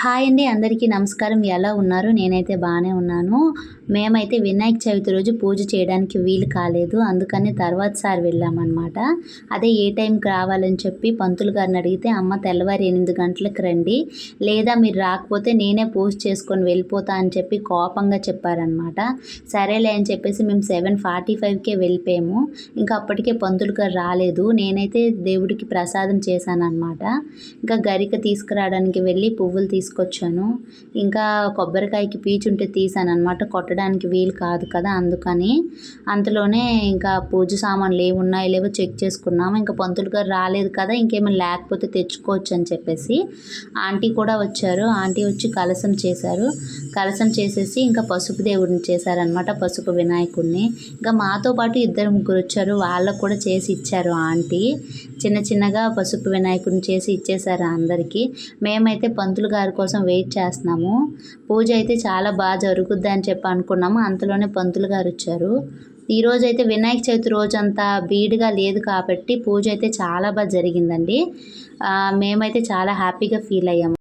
Hi అండి, అందరికీ నమస్కారం. ఎలా ఉన్నారు? నేనైతే బాగానే ఉన్నాను. మేమైతే వినాయక చవితి రోజు పూజ చేయడానికి వీలు కాలేదు. అందుకని తర్వాతసారి వెళ్ళామన్నమాట. అదే ఏ టైంకి రావాలని చెప్పి పంతులు గారిని అడిగితే, అమ్మ తెల్లవారు 8 గంటలకు రండి, లేదా మీరు రాకపోతే నేనే పూజ చేసుకొని వెళ్ళిపోతా అని చెప్పి కోపంగా చెప్పారనమాట. సరేలే అని చెప్పేసి మేము 7:45కే వెళ్ళిపోయాము. ఇంకా అప్పటికే పంతులు గారు రాలేదు. నేనైతే దేవుడికి ప్రసాదం చేశానన్నమాట. ఇంకా గరిక తీసుకురావడానికి వెళ్ళి పువ్వులు తీసుకొచ్చాను. ఇంకా కొబ్బరికాయకి పీచుంటే తీసానన్నమాట. కొట్టడానికి వీలు కాదు కదా, అందుకని. అంతలోనే ఇంకా పూజ సామాన్లు ఏమున్నాయో లేవో చెక్ చేసుకున్నాము. ఇంకా పంతులు గారు రాలేదు కదా, ఇంకేమైనా లేకపోతే తెచ్చుకోవచ్చు అని చెప్పేసి ఆంటీ కూడా వచ్చారు. ఆంటీ వచ్చి కలశం చేశారు. కలశం చేసేసి ఇంకా పసుపు దేవుడిని చేశారనమాట, పసుపు వినాయకుడిని. ఇంకా మాతో పాటు 2-3 వచ్చారు. వాళ్ళకు కూడా చేసి ఇచ్చారు ఆంటీ. చిన్న చిన్నగా పసుపు వినాయకుడిని చేసి ఇచ్చేసారు అందరికీ. మేమైతే పంతులు గారి కోసం వెయిట్ చేస్తున్నాము. పూజ అయితే చాలా బాగా జరుగుద్ది అని చెప్పి అనుకున్నాము. అంతలోనే పంతులు గారు వచ్చారు. ఈరోజైతే వినాయక చవితి రోజంతా బీడుగా లేదు కాబట్టి పూజ అయితే చాలా బాగా జరిగిందండి. మేమైతే చాలా హ్యాపీగా ఫీల్ అయ్యాము.